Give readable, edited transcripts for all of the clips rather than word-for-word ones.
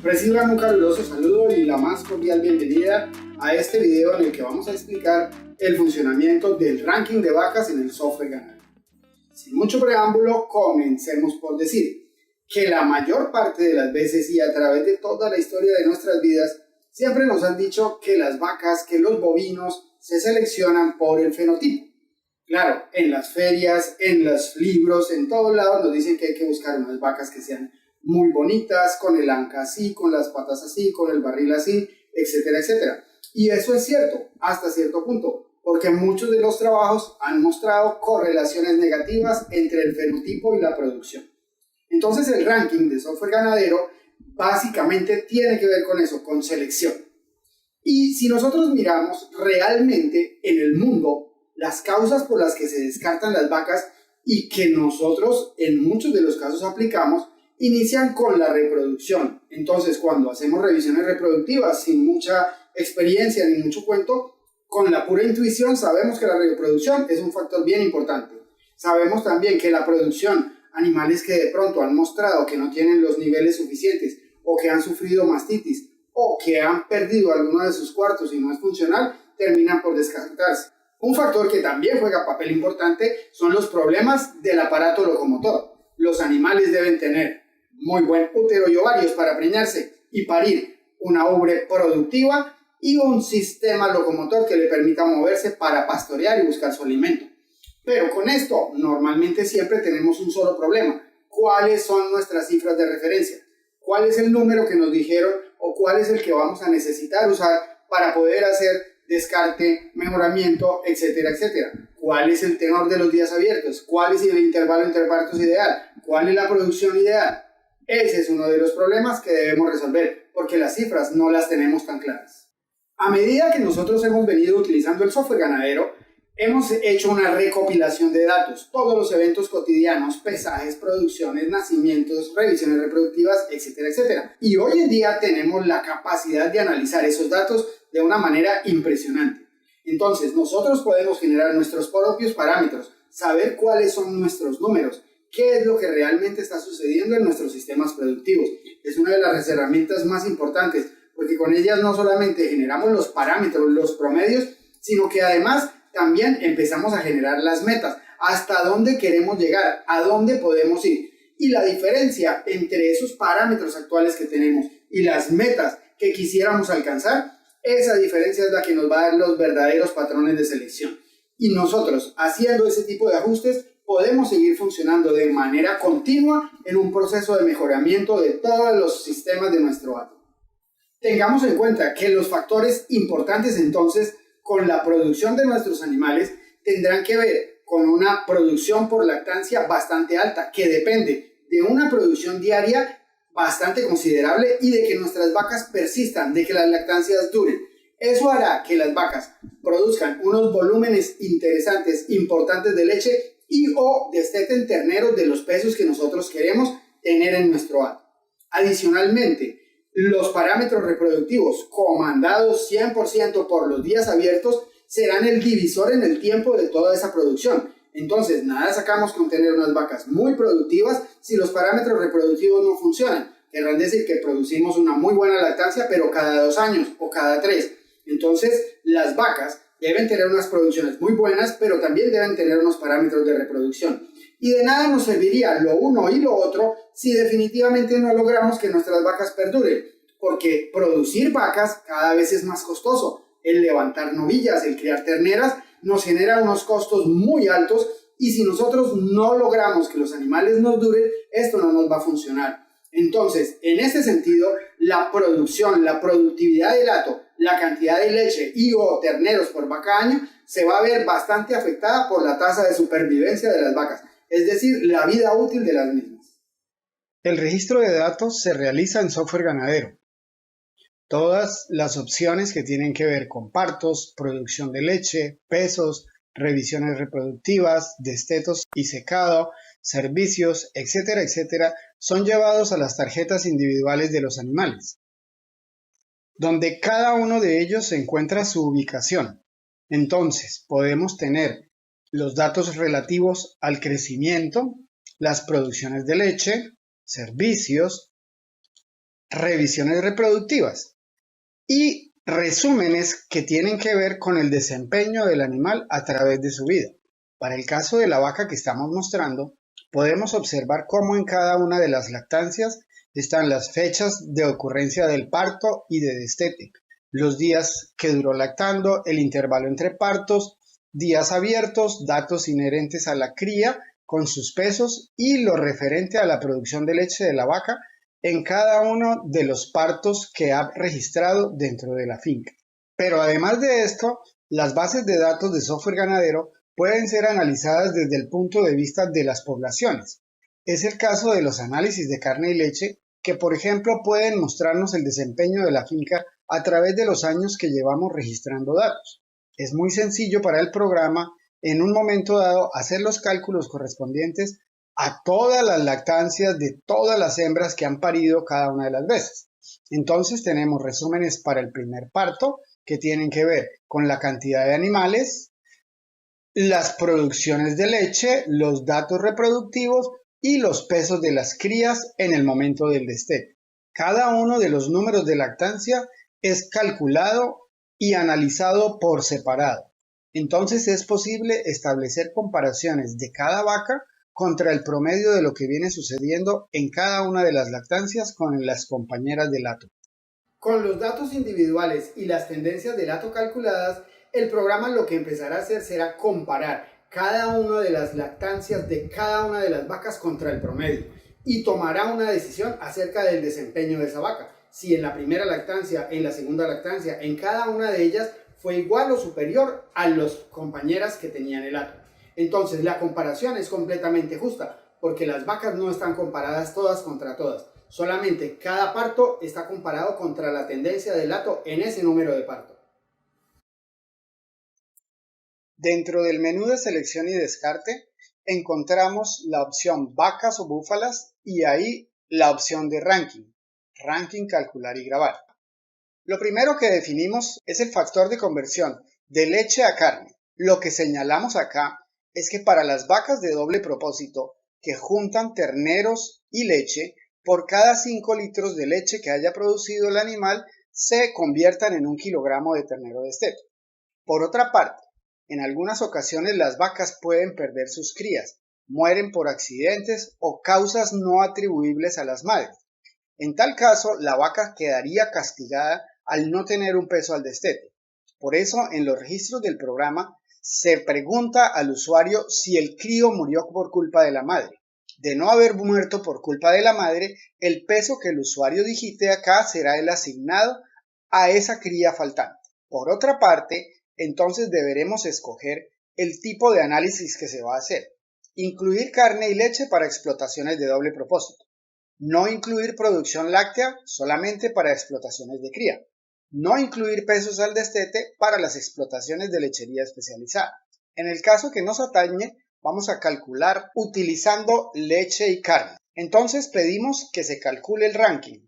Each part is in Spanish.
Reciban un caluroso saludo y la más cordial bienvenida a este video en el que vamos a explicar el funcionamiento del ranking de vacas en el software ganadero. Sin mucho preámbulo, comencemos por decir que la mayor parte de las veces y a través de toda la historia de nuestras vidas, siempre nos han dicho que las vacas, que los bovinos se seleccionan por el fenotipo. Claro, en las ferias, en los libros, en todos lados nos dicen que hay que buscar unas vacas que sean muy bonitas, con el anca así, con las patas así, con el barril así, etcétera, etcétera. Y eso es cierto, hasta cierto punto, porque muchos de los trabajos han mostrado correlaciones negativas entre el fenotipo y la producción. Entonces el ranking de software ganadero básicamente tiene que ver con eso, con selección. Y si nosotros miramos realmente en el mundo las causas por las que se descartan las vacas y que nosotros en muchos de los casos aplicamos, inician con la reproducción. Entonces, cuando hacemos revisiones reproductivas sin mucha experiencia ni mucho cuento, con la pura intuición sabemos que la reproducción es un factor bien importante. Sabemos también que la producción, animales que de pronto han mostrado que no tienen los niveles suficientes o que han sufrido mastitis o que han perdido alguno de sus cuartos y no es funcional, terminan por descartarse. Un factor que también juega papel importante son los problemas del aparato locomotor. Los animales deben tener muy buen útero y ovarios para preñarse y parir una ubre productiva y un sistema locomotor que le permita moverse para pastorear y buscar su alimento. Pero con esto normalmente siempre tenemos un solo problema. ¿Cuáles son nuestras cifras de referencia? ¿Cuál es el número que nos dijeron o cuál es el que vamos a necesitar usar para poder hacer descarte, mejoramiento, etcétera, etcétera? ¿Cuál es el tenor de los días abiertos? ¿Cuál es el intervalo entre partos ideal? ¿Cuál es la producción ideal? Ese es uno de los problemas que debemos resolver, porque las cifras no las tenemos tan claras. A medida que nosotros hemos venido utilizando el software ganadero, hemos hecho una recopilación de datos, todos los eventos cotidianos, pesajes, producciones, nacimientos, revisiones reproductivas, etcétera, etcétera. Y hoy en día tenemos la capacidad de analizar esos datos de una manera impresionante. Entonces, nosotros podemos generar nuestros propios parámetros, saber cuáles son nuestros números, qué es lo que realmente está sucediendo en nuestros sistemas productivos. Es una de las herramientas más importantes, porque con ellas no solamente generamos los parámetros, los promedios, sino que además también empezamos a generar las metas, hasta dónde queremos llegar, a dónde podemos ir. Y la diferencia entre esos parámetros actuales que tenemos y las metas que quisiéramos alcanzar, esa diferencia es la que nos va a dar los verdaderos patrones de selección. Y nosotros, haciendo ese tipo de ajustes, podemos seguir funcionando de manera continua en un proceso de mejoramiento de todos los sistemas de nuestro hato. Tengamos en cuenta que los factores importantes entonces con la producción de nuestros animales tendrán que ver con una producción por lactancia bastante alta, que depende de una producción diaria bastante considerable y de que nuestras vacas persistan, de que las lactancias duren. Eso hará que las vacas produzcan unos volúmenes interesantes, importantes de leche y o desteten terneros de los pesos que nosotros queremos tener en nuestro hato. Adicionalmente, los parámetros reproductivos comandados 100% por los días abiertos serán el divisor en el tiempo de toda esa producción. Entonces, nada sacamos con tener unas vacas muy productivas si los parámetros reproductivos no funcionan. Querrán decir que producimos una muy buena lactancia, pero cada 2 años o cada 3. Entonces, las vacas deben tener unas producciones muy buenas, pero también deben tener unos parámetros de reproducción. Y de nada nos serviría lo uno y lo otro si definitivamente no logramos que nuestras vacas perduren, porque producir vacas cada vez es más costoso. El levantar novillas, el criar terneras, nos genera unos costos muy altos y si nosotros no logramos que los animales nos duren, esto no nos va a funcionar. Entonces, en este sentido, la producción, la productividad del hato, la cantidad de leche y o terneros por vaca año se va a ver bastante afectada por la tasa de supervivencia de las vacas, es decir, la vida útil de las mismas. El registro de datos se realiza en software ganadero. Todas las opciones que tienen que ver con partos, producción de leche, pesos, revisiones reproductivas, destetos y secado, servicios, etcétera, etcétera, son llevados a las tarjetas individuales de los animales, donde cada uno de ellos se encuentra su ubicación. Entonces, podemos tener los datos relativos al crecimiento, las producciones de leche, servicios, revisiones reproductivas y resúmenes que tienen que ver con el desempeño del animal a través de su vida. Para el caso de la vaca que estamos mostrando, podemos observar cómo en cada una de las lactancias están las fechas de ocurrencia del parto y de destete, los días que duró lactando, el intervalo entre partos, días abiertos, datos inherentes a la cría con sus pesos y lo referente a la producción de leche de la vaca en cada uno de los partos que ha registrado dentro de la finca. Pero además de esto, las bases de datos de software ganadero pueden ser analizadas desde el punto de vista de las poblaciones. Es el caso de los análisis de carne y leche que, por ejemplo, pueden mostrarnos el desempeño de la finca a través de los años que llevamos registrando datos. Es muy sencillo para el programa, en un momento dado, hacer los cálculos correspondientes a todas las lactancias de todas las hembras que han parido cada una de las veces. Entonces tenemos resúmenes para el primer parto que tienen que ver con la cantidad de animales, las producciones de leche, los datos reproductivos y los pesos de las crías en el momento del destete. Cada uno de los números de lactancia es calculado y analizado por separado. Entonces es posible establecer comparaciones de cada vaca contra el promedio de lo que viene sucediendo en cada una de las lactancias con las compañeras del hato. Con los datos individuales y las tendencias del hato calculadas, el programa lo que empezará a hacer será comparar cada una de las lactancias de cada una de las vacas contra el promedio y tomará una decisión acerca del desempeño de esa vaca. Si en la primera lactancia, en la segunda lactancia, en cada una de ellas fue igual o superior a las compañeras que tenían el hato. Entonces la comparación es completamente justa porque las vacas no están comparadas todas contra todas. Solamente cada parto está comparado contra la tendencia del hato en ese número de parto. Dentro del menú de selección y descarte encontramos la opción vacas o búfalas y ahí la opción de ranking, calcular y grabar. Lo primero que definimos es el factor de conversión de leche a carne. Lo que señalamos acá es que para las vacas de doble propósito que juntan terneros y leche, por cada 5 litros de leche que haya producido el animal, se conviertan en 1 kilogramo de ternero destete. Por otra parte, en algunas ocasiones las vacas pueden perder sus crías, mueren por accidentes o causas no atribuibles a las madres. En tal caso, la vaca quedaría castigada al no tener un peso al destete. Por eso, en los registros del programa, se pregunta al usuario si el crío murió por culpa de la madre. De no haber muerto por culpa de la madre, el peso que el usuario digite acá será el asignado a esa cría faltante. Por otra parte, entonces deberemos escoger el tipo de análisis que se va a hacer. Incluir carne y leche para explotaciones de doble propósito. No incluir producción láctea solamente para explotaciones de cría. No incluir pesos al destete para las explotaciones de lechería especializada. En el caso que nos atañe, vamos a calcular utilizando leche y carne. Entonces pedimos que se calcule el ranking.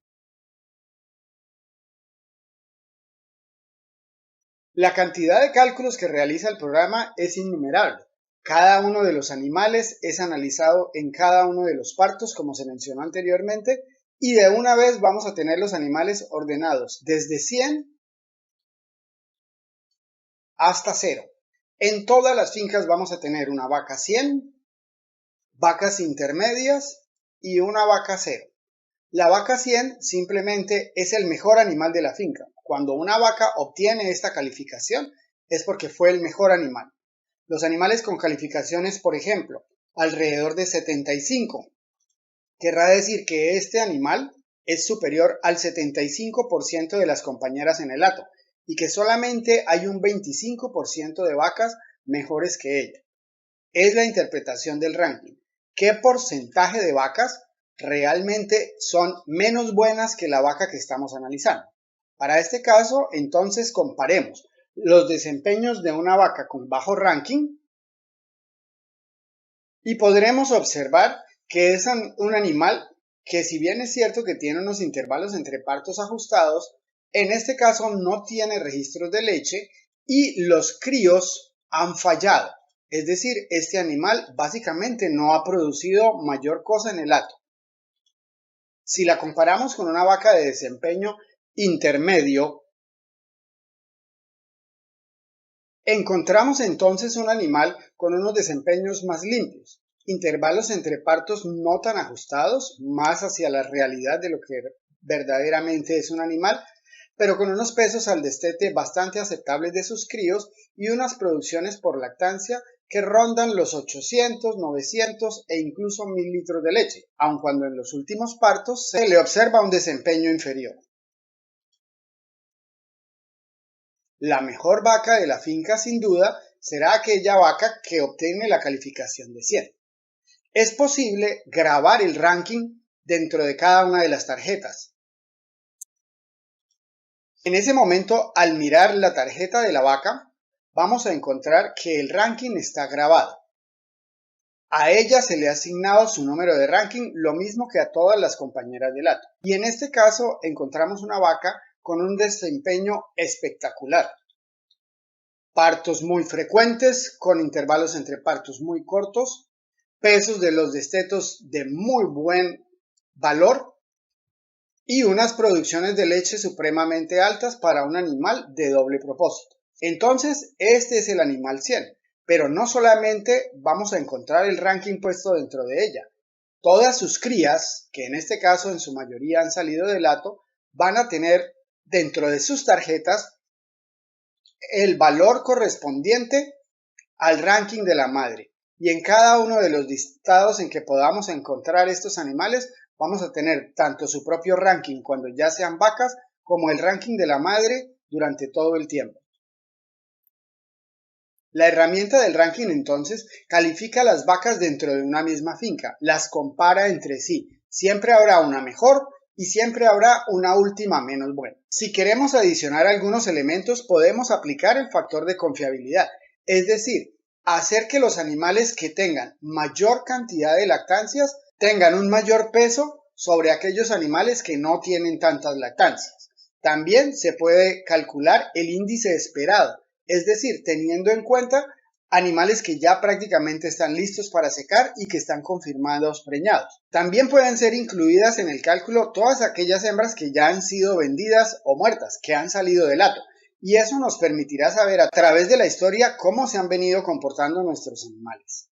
La cantidad de cálculos que realiza el programa es innumerable. Cada uno de los animales es analizado en cada uno de los partos, como se mencionó anteriormente, y de una vez vamos a tener los animales ordenados desde 100 hasta 0. En todas las fincas vamos a tener una vaca 100, vacas intermedias y una vaca 0. La vaca 100 simplemente es el mejor animal de la finca. Cuando una vaca obtiene esta calificación es porque fue el mejor animal. Los animales con calificaciones, por ejemplo, alrededor de 75, querrá decir que este animal es superior al 75% de las compañeras en el hato y que solamente hay un 25% de vacas mejores que ella. Es la interpretación del ranking. ¿Qué porcentaje de vacas realmente son menos buenas que la vaca que estamos analizando? Para este caso, entonces comparemos los desempeños de una vaca con bajo ranking y podremos observar que es un animal que, si bien es cierto que tiene unos intervalos entre partos ajustados, en este caso no tiene registros de leche y los críos han fallado. Es decir, este animal básicamente no ha producido mayor cosa en el hato. Si la comparamos con una vaca de desempeño intermedio, encontramos entonces un animal con unos desempeños más limpios, intervalos entre partos no tan ajustados, más hacia la realidad de lo que verdaderamente es un animal, pero con unos pesos al destete bastante aceptables de sus críos y unas producciones por lactancia que rondan los 800, 900 e incluso 1000 litros de leche, aun cuando en los últimos partos se le observa un desempeño inferior. La mejor vaca de la finca, sin duda, será aquella vaca que obtiene la calificación de 100. Es posible grabar el ranking dentro de cada una de las tarjetas. En ese momento, al mirar la tarjeta de la vaca, vamos a encontrar que el ranking está grabado. A ella se le ha asignado su número de ranking, lo mismo que a todas las compañeras del hato. Y en este caso encontramos una vaca con un desempeño espectacular. Partos muy frecuentes, con intervalos entre partos muy cortos, pesos de los destetos de muy buen valor y unas producciones de leche supremamente altas para un animal de doble propósito. Entonces, este es el animal 100, pero no solamente vamos a encontrar el ranking puesto dentro de ella. Todas sus crías, que en este caso en su mayoría han salido del hato, van a tener dentro de sus tarjetas el valor correspondiente al ranking de la madre. Y en cada uno de los listados en que podamos encontrar estos animales, vamos a tener tanto su propio ranking cuando ya sean vacas, como el ranking de la madre durante todo el tiempo. La herramienta del ranking entonces califica las vacas dentro de una misma finca, las compara entre sí. Siempre habrá una mejor y siempre habrá una última menos buena. Si queremos adicionar algunos elementos, podemos aplicar el factor de confiabilidad, es decir, hacer que los animales que tengan mayor cantidad de lactancias tengan un mayor peso sobre aquellos animales que no tienen tantas lactancias. También se puede calcular el índice esperado, es decir, teniendo en cuenta animales que ya prácticamente están listos para secar y que están confirmados preñados. También pueden ser incluidas en el cálculo todas aquellas hembras que ya han sido vendidas o muertas, que han salido del hato, y eso nos permitirá saber a través de la historia cómo se han venido comportando nuestros animales.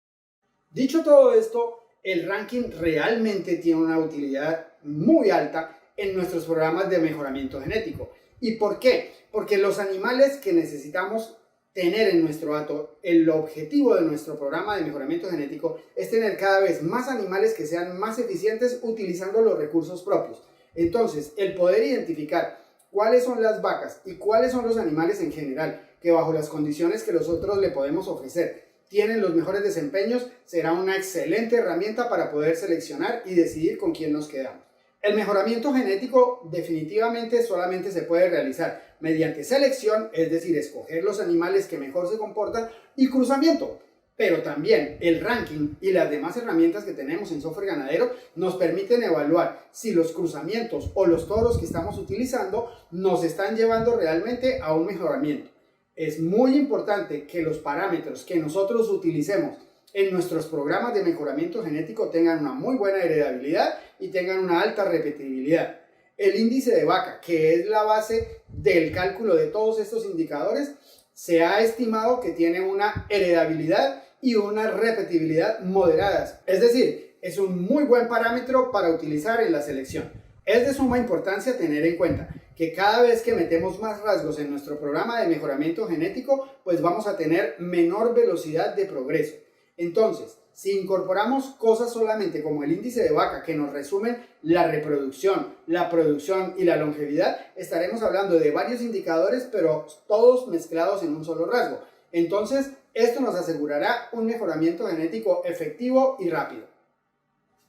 Dicho todo esto, el ranking realmente tiene una utilidad muy alta en nuestros programas de mejoramiento genético. ¿Y por qué? Porque los animales que necesitamos tener en nuestro hato, el objetivo de nuestro programa de mejoramiento genético es tener cada vez más animales que sean más eficientes utilizando los recursos propios. Entonces, el poder identificar cuáles son las vacas y cuáles son los animales en general que bajo las condiciones que nosotros le podemos ofrecer tienen los mejores desempeños será una excelente herramienta para poder seleccionar y decidir con quién nos quedamos. El mejoramiento genético definitivamente solamente se puede realizar mediante selección, es decir, escoger los animales que mejor se comportan, y cruzamiento. Pero también el ranking y las demás herramientas que tenemos en software ganadero nos permiten evaluar si los cruzamientos o los toros que estamos utilizando nos están llevando realmente a un mejoramiento. Es muy importante que los parámetros que nosotros utilicemos en nuestros programas de mejoramiento genético tengan una muy buena heredabilidad y tengan una alta repetibilidad. El índice de vaca, que es la base del cálculo de todos estos indicadores, se ha estimado que tiene una heredabilidad y una repetibilidad moderadas. Es decir, es un muy buen parámetro para utilizar en la selección. Es de suma importancia tener en cuenta que cada vez que metemos más rasgos en nuestro programa de mejoramiento genético, pues vamos a tener menor velocidad de progreso. Entonces, si incorporamos cosas solamente como el índice de vaca que nos resumen la reproducción, la producción y la longevidad, estaremos hablando de varios indicadores, pero todos mezclados en un solo rasgo. Entonces, esto nos asegurará un mejoramiento genético efectivo y rápido.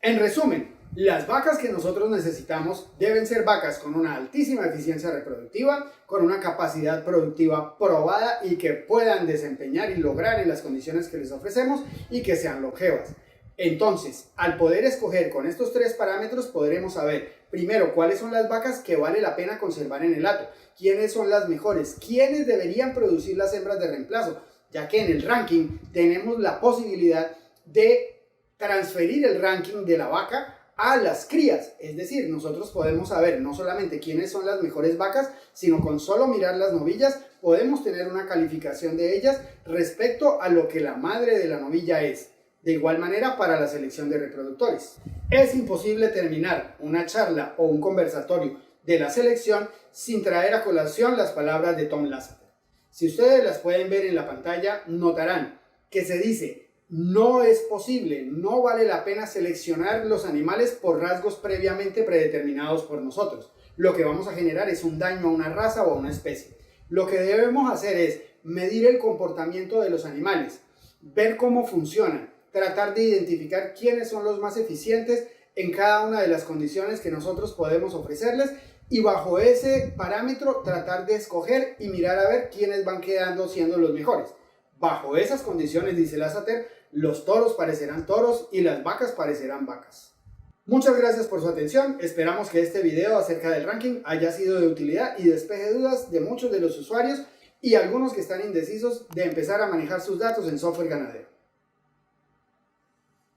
En resumen, las vacas que nosotros necesitamos deben ser vacas con una altísima eficiencia reproductiva, con una capacidad productiva probada y que puedan desempeñar y lograr en las condiciones que les ofrecemos y que sean longevas. Entonces, al poder escoger con estos tres parámetros, podremos saber primero cuáles son las vacas que vale la pena conservar en el hato, quiénes son las mejores, quiénes deberían producir las hembras de reemplazo, ya que en el ranking tenemos la posibilidad de transferir el ranking de la vaca a las crías. Es decir, nosotros podemos saber no solamente quiénes son las mejores vacas, sino con solo mirar las novillas podemos tener una calificación de ellas respecto a lo que la madre de la novilla es. De igual manera para la selección de reproductores. Es imposible terminar una charla o un conversatorio de la selección sin traer a colación las palabras de Tom Lasseter. Si ustedes las pueden ver en la pantalla, notarán que se dice: no es posible, no vale la pena seleccionar los animales por rasgos previamente predeterminados por nosotros. Lo que vamos a generar es un daño a una raza o a una especie. Lo que debemos hacer es medir el comportamiento de los animales, ver cómo funcionan, tratar de identificar quiénes son los más eficientes en cada una de las condiciones que nosotros podemos ofrecerles y bajo ese parámetro tratar de escoger y mirar a ver quiénes van quedando siendo los mejores. Bajo esas condiciones, dice Lasseter, los toros parecerán toros y las vacas parecerán vacas. Muchas gracias por su atención, esperamos que este video acerca del ranking haya sido de utilidad y despeje dudas de muchos de los usuarios y algunos que están indecisos de empezar a manejar sus datos en software ganadero.